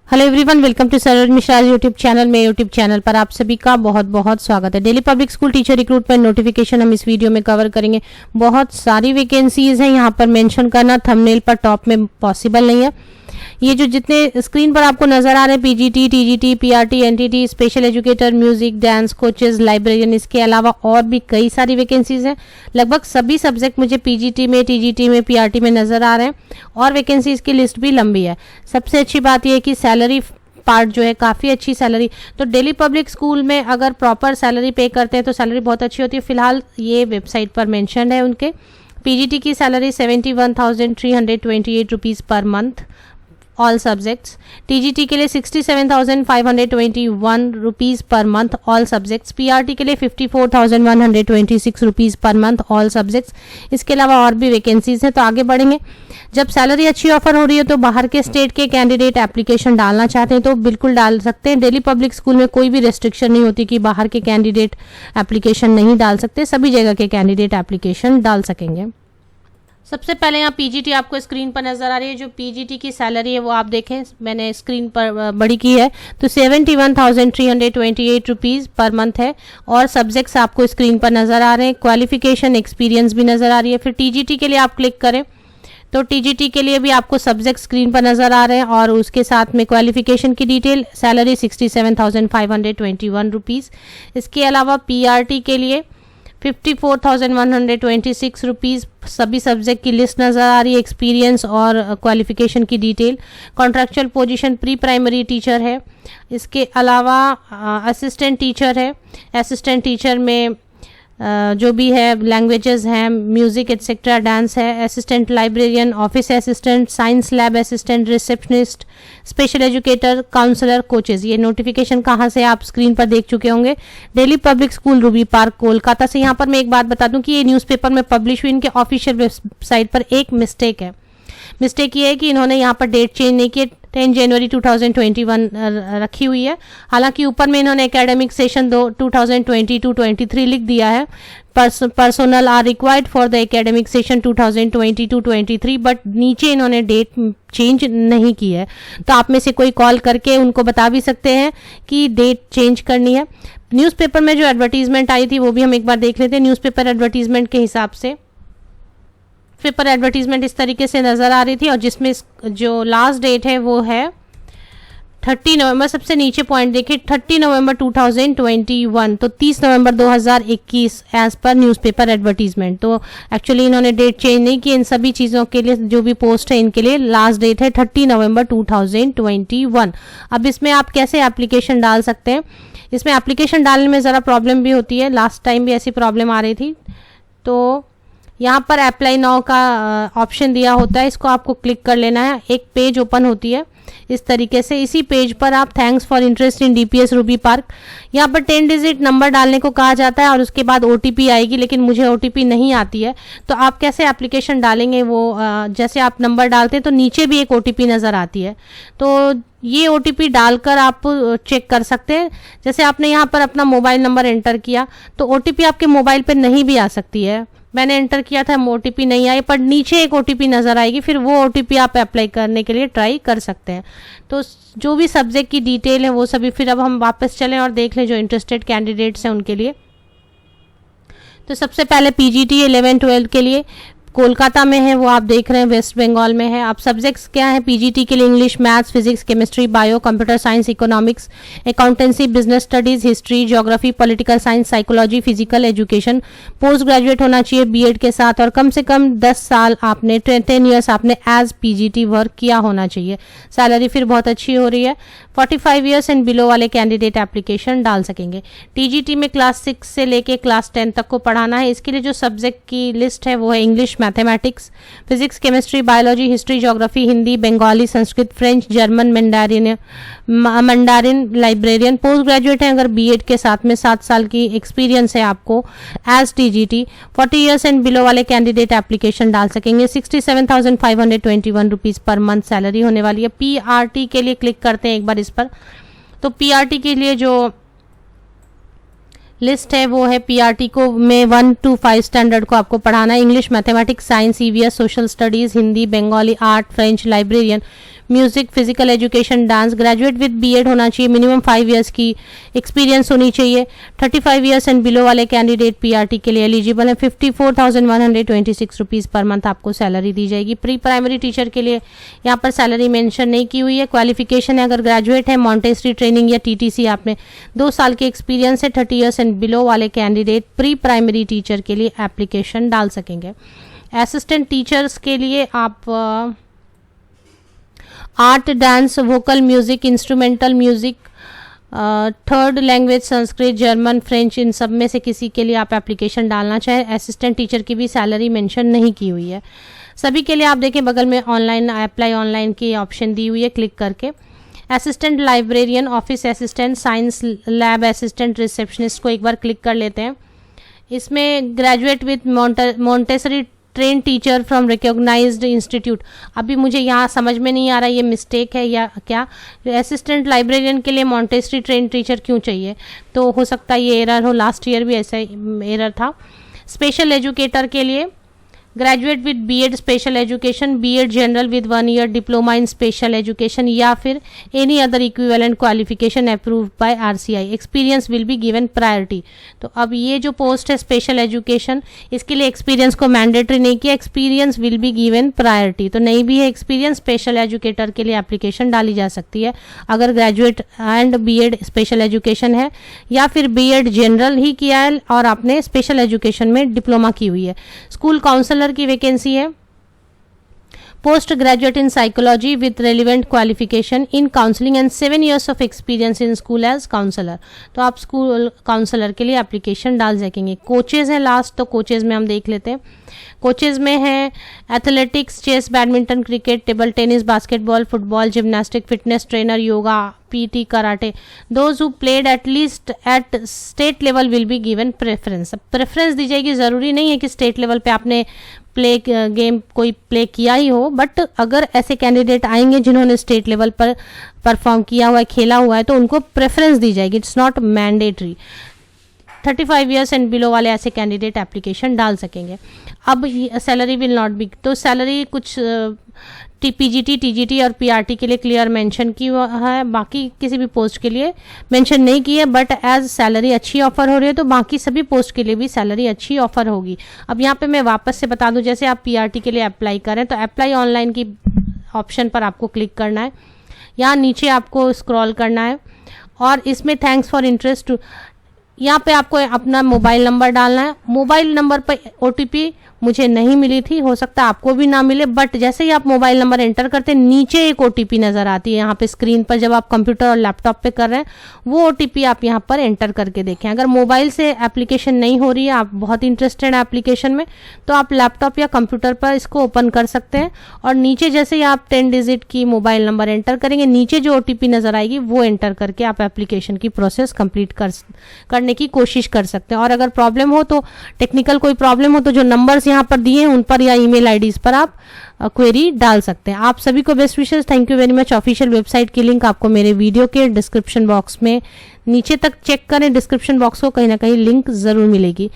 Hello everyone, welcome to Saroj Mishra YouTube channel. मेरे YouTube channel पर आप सभी का बहुत बहुत स्वागत है। Delhi public school teacher recruitment notification हम इस वीडियो में कवर करेंगे। बहुत सारी वैकेंसीज हैं, यहाँ पर मेंशन करना थंबनेल पर टॉप में पॉसिबल नहीं है। ये जो जितने स्क्रीन पर आपको नजर आ रहे हैं, PGT, TGT, PRT, NTT, special educator, music, dance coaches, librarian, इसके अलावा और भी कई सारी वैकेंसीज हैं। लगभग सभी सब्जेक्ट मुझे पीजीटी में, टीजीटी में, पीआरटी में नजर आ रहे हैं और वैकेंसीज की लिस्ट भी लंबी है। सबसे अच्छी बात यह है कि सैलरी पार्ट जो है काफ़ी अच्छी सैलरी, तो दिल्ली पब्लिक स्कूल में अगर प्रॉपर सैलरी पे करते हैं तो सैलरी बहुत अच्छी होती है। फिलहाल ये वेबसाइट पर मेंशन है उनके। पीजीटी की salary 71,328 rupees per month all subjects. TGT के लिए 67,521 rupees per month all subjects. PRT के लिए 54,126 rupees per month all subjects. इसके अलावा और भी वैकेंसीज हैं, तो आगे बढ़ेंगे। जब सैलरी अच्छी ऑफर हो रही है तो बाहर के स्टेट के कैंडिडेट एप्लीकेशन डालना चाहते हैं तो बिल्कुल डाल सकते हैं। दिल्ली पब्लिक स्कूल में कोई भी रेस्ट्रिक्शन नहीं होती कि बाहर के कैंडिडेट एप्लीकेशन नहीं डाल सकते, सभी जगह के कैंडिडेट एप्लीकेशन डाल सकेंगे। सबसे पहले यहाँ पीजीटी आपको स्क्रीन पर नजर आ रही है। जो पीजीटी की सैलरी है वो आप देखें, मैंने स्क्रीन पर बड़ी की है, तो 71,328 रुपीज़ पर मंथ है और सब्जेक्ट्स आपको स्क्रीन पर नजर आ रहे हैं। क्वालिफिकेशन एक्सपीरियंस भी नजर आ रही है। फिर टीजीटी के लिए आप क्लिक करें तो टीजीटी के लिए भी आपको सब्जेक्ट स्क्रीन पर नजर आ रहे हैं और उसके साथ में क्वालिफिकेशन की डिटेल। Salary 67,521 rupees. इसके अलावा पीआरटी के लिए 54,126 रुपीज़। सभी सब्जेक्ट की लिस्ट नज़र आ रही है, एक्सपीरियंस और क्वालिफिकेशन की detail. Contractual position pre primary teacher है। इसके अलावा असिस्टेंट टीचर है। असिस्टेंट टीचर में जो भी है लैंग्वेजेस हैं, म्यूजिक एटसेट्रा, डांस है। Assistant librarian, office assistant, science lab assistant, receptionist, special educator, counsellor, coaches. ये नोटिफिकेशन कहाँ से आप स्क्रीन पर देख चुके होंगे, दिल्ली पब्लिक स्कूल रूबी पार्क कोलकाता से। यहाँ पर मैं एक बात बता दूं कि ये न्यूज़पेपर में पब्लिश हुई। इनके ऑफिशियल वेबसाइट पर एक मिस्टेक है। मिस्टेक ये है कि इन्होंने यहाँ पर डेट चेंज नहीं की, 10 जनवरी 2021 रखी हुई है। हालांकि ऊपर में इन्होंने एकेडमिक सेशन 2022-23 लिख दिया है। Personnel are required for the academic session 2022-23, but नीचे इन्होंने डेट चेंज नहीं की है। तो आप में से कोई कॉल करके उनको बता भी सकते हैं कि डेट चेंज करनी है। न्यूज़पेपर में जो एडवर्टीजमेंट आई थी वो भी हम एक बार देख लेते हैं। न्यूज़पेपर एडवर्टीजमेंट के हिसाब से पेपर एडवर्टीजमेंट इस तरीके से नज़र आ रही थी और जिसमें जो लास्ट डेट है वो है 30 नवंबर। सबसे नीचे पॉइंट देखिए, 30 नवंबर 2021, तो 30 नवंबर 2021 एज पर न्यूज़पेपर एडवर्टीजमेंट। तो एक्चुअली इन्होंने डेट चेंज नहीं की। इन सभी चीज़ों के लिए जो भी पोस्ट है इनके लिए लास्ट डेट है 30 नवंबर 2021। अब इसमें आप कैसे एप्लीकेशन डाल सकते हैं? इसमें एप्लीकेशन डालने में ज़रा प्रॉब्लम भी होती है। लास्ट टाइम भी ऐसी प्रॉब्लम आ रही थी। तो यहाँ पर अप्लाई नाउ का ऑप्शन दिया होता है, इसको आपको क्लिक कर लेना है। एक पेज ओपन होती है इस तरीके से। इसी पेज पर आप thanks for interest in DPS Ruby park, यहाँ पर 10 डिजिट नंबर डालने को कहा जाता है और उसके बाद ओटीपी आएगी, लेकिन मुझे ओटीपी नहीं आती है। तो आप कैसे एप्लीकेशन डालेंगे वो जैसे आप नंबर डालते हैं तो नीचे भी एक ओटीपी नज़र आती है, तो ये ओटीपी डालकर आप चेक कर सकते हैं। जैसे आपने यहाँ पर अपना मोबाइल नंबर एंटर किया तो ओटीपी आपके मोबाइल पर नहीं भी आ सकती है। मैंने एंटर किया था, ओटीपी नहीं आई, पर नीचे एक ओटीपी नज़र आएगी, फिर वो ओटीपी आप अप्लाई करने के लिए ट्राई कर सकते हैं। तो जो भी सब्जेक्ट की डिटेल है वो सभी फिर अब हम वापस चलें और देख लें जो इंटरेस्टेड कैंडिडेट्स हैं उनके लिए। तो सबसे पहले पीजीटी 11-12 के लिए कोलकाता में है, वो आप देख रहे हैं वेस्ट बंगाल में है। अब सब्जेक्ट्स क्या है पीजीटी के लिए? English, maths, physics, chemistry, bio, computer science, economics, accountancy, business studies, history, geography, political science, psychology, physical education. Post graduate होना चाहिए बीएड के साथ और कम से कम 10 साल आपने 10 ईयर्स आपने एज पीजीटी वर्क किया होना चाहिए। सैलरी फिर बहुत अच्छी हो रही है। 45 ईयर्स एंड बिलो वाले कैंडिडेट एप्लीकेशन डाल सकेंगे। टीजीटी में क्लास 6 से लेके क्लास 10 तक को पढ़ाना है। इसके लिए जो सब्जेक्ट की लिस्ट है वो है English, mathematics, physics, chemistry, biology, history, geography, Hindi, Bengali, Sanskrit, French, German, mandarin, librarian. Post graduate है अगर बीएड के साथ में 7 साल की एक्सपीरियंस है आपको as TGT. 40 years and below वाले कैंडिडेट एप्लीकेशन डाल सकेंगे। 67,521 रुपीज़ पर मंथ सैलरी होने वाली है। पीआरटी के लिए क्लिक करते हैं एक बार इस पर। तो पीआरटी के लिए जो लिस्ट है वो है पीआरटी को में 1 to 5 स्टैंडर्ड को आपको पढ़ाना है। English, mathematics, science, EVS, social studies, Hindi, Bengali, art, French, librarian, music, physical education, dance. Graduate with BEd होना चाहिए, मिनिमम 5 ईयर्स की एक्सपीरियंस होनी चाहिए। 35 ईयर्स एंड बिलो वाले कैंडिडेट पीआरटी के लिए एलिजिबल है। 54,126 रुपीज़ पर मंथ आपको सैलरी दी जाएगी। प्री प्राइमरी टीचर के लिए यहाँ पर सैलरी मेंशन नहीं की हुई है। क्वालिफिकेशन है, अगर ग्रेजुएट है, मॉन्टेसरी ट्रेनिंग या टीटीसी आपने 2 साल के एक्सपीरियंस है। 30 ईयर्स एंड बिलो वाले कैंडिडेट प्री प्राइमरी टीचर के लिए एप्लीकेशन डाल सकेंगे। असिस्टेंट टीचर्स के लिए आप art, dance, vocal music, instrumental music, third language Sanskrit, German, French, इन सब में से किसी के लिए आप एप्लीकेशन डालना चाहें। असिस्टेंट टीचर की भी सैलरी मेंशन नहीं की हुई है। सभी के लिए आप देखें बगल में ऑनलाइन अप्लाई ऑनलाइन की ऑप्शन दी हुई है, क्लिक करके। Assistant librarian, office assistant, science lab assistant, receptionist को एक बार क्लिक कर लेते हैं। इसमें graduate with Montessori train teacher from recognised institute, अभी मुझे यहाँ समझ में नहीं आ रहा ये मिस्टेक है या क्या। असिस्टेंट लाइब्रेरियन के लिए मॉन्टेसरी ट्रेन टीचर क्यों चाहिए, तो हो सकता है ये एरर हो, लास्ट ईयर भी ऐसा एरर था। स्पेशल एजुकेटर के लिए graduate with BEd special education, BEd general with 1 year diploma in special education या फिर any other equivalent qualification approved by RCI, experience will be given priority. तो अब ये जो पोस्ट है स्पेशल एजुकेशन, इसके लिए एक्सपीरियंस को मैंडेटरी नहीं किया, experience will be given priority. तो नहीं भी है एक्सपीरियंस, स्पेशल एजुकेटर के लिए एप्लीकेशन डाली जा सकती है अगर graduate and BEd special education है या फिर बीएड जनरल ही किया है और आपने स्पेशल एजुकेशन में डिप्लोमा की हुई है। स्कूल काउंसलर की वैकेंसी है। Post graduate in psychology with relevant qualification in counselling and 7 years of experience in school as counsellor, तो आप स्कूल काउंसलर के लिए एप्लीकेशन डाल सकेंगे। कोचेज हैं लास्ट, तो कोचेज में हम देख लेते हैं। कोचेज में है athletics, chess, badminton, cricket, table tennis, basketball, football, gymnastic, fitness trainer, yoga, PT, karate. Those who played atleast at state level will be given preference. Preference दी जाएगी, ज़रूरी नहीं है कि स्टेट लेवल पे आपने गेम कोई प्ले किया ही हो, बट अगर ऐसे कैंडिडेट आएंगे जिन्होंने स्टेट लेवल पर परफॉर्म किया हुआ है, खेला हुआ है, तो उनको प्रेफरेंस दी जाएगी, it's not mandatory. 35 years and below वाले ऐसे कैंडिडेट एप्लीकेशन डाल सकेंगे। अब सैलरी विल नॉट बी, तो सैलरी कुछ पीजीटी, टीजीटी और पीआरटी के लिए क्लियर मेंशन की है, बाकी किसी भी पोस्ट के लिए मेंशन नहीं की है, बट एज सैलरी अच्छी ऑफर हो रही है तो बाकी सभी पोस्ट के लिए भी सैलरी अच्छी ऑफर होगी। अब यहाँ पे मैं वापस से बता दूं, जैसे आप पीआरटी के लिए अप्लाई करें तो अप्लाई ऑनलाइन की ऑप्शन पर आपको क्लिक करना है, यहाँ नीचे आपको स्क्रॉल करना है और इसमें थैंक्स फॉर इंटरेस्ट, यहाँ पे आपको अपना मोबाइल नंबर डालना है। मोबाइल नंबर पर ओटीपी मुझे नहीं मिली थी, हो सकता है आपको भी ना मिले, बट जैसे ही आप मोबाइल नंबर एंटर करते हैं नीचे एक ओटीपी नजर आती है यहाँ पे स्क्रीन पर, जब आप कंप्यूटर और लैपटॉप पे कर रहे हैं वो ओटीपी आप यहाँ पर एंटर करके देखें। अगर मोबाइल से एप्लीकेशन नहीं हो रही है, आप बहुत इंटरेस्टेड है एप्लीकेशन में, तो आप लैपटॉप या कंप्यूटर पर इसको ओपन कर सकते हैं और नीचे जैसे ही आप 10 डिजिट की मोबाइल नंबर एंटर करेंगे, नीचे जो ओटीपी नजर आएगी वो एंटर करके आप एप्लीकेशन की प्रोसेस कंप्लीट करने की कोशिश कर सकते हैं। और अगर प्रॉब्लम हो तो, टेक्निकल कोई प्रॉब्लम हो तो जो नंबर्स यहाँ पर दिए हैं उन पर या ईमेल आईडीज पर आप क्वेरी डाल सकते हैं। आप सभी को best wishes, thank you very much. Official website की लिंक आपको मेरे वीडियो के डिस्क्रिप्शन बॉक्स में नीचे तक चेक करें, डिस्क्रिप्शन बॉक्स को कहीं ना कहीं लिंक जरूर मिलेगी।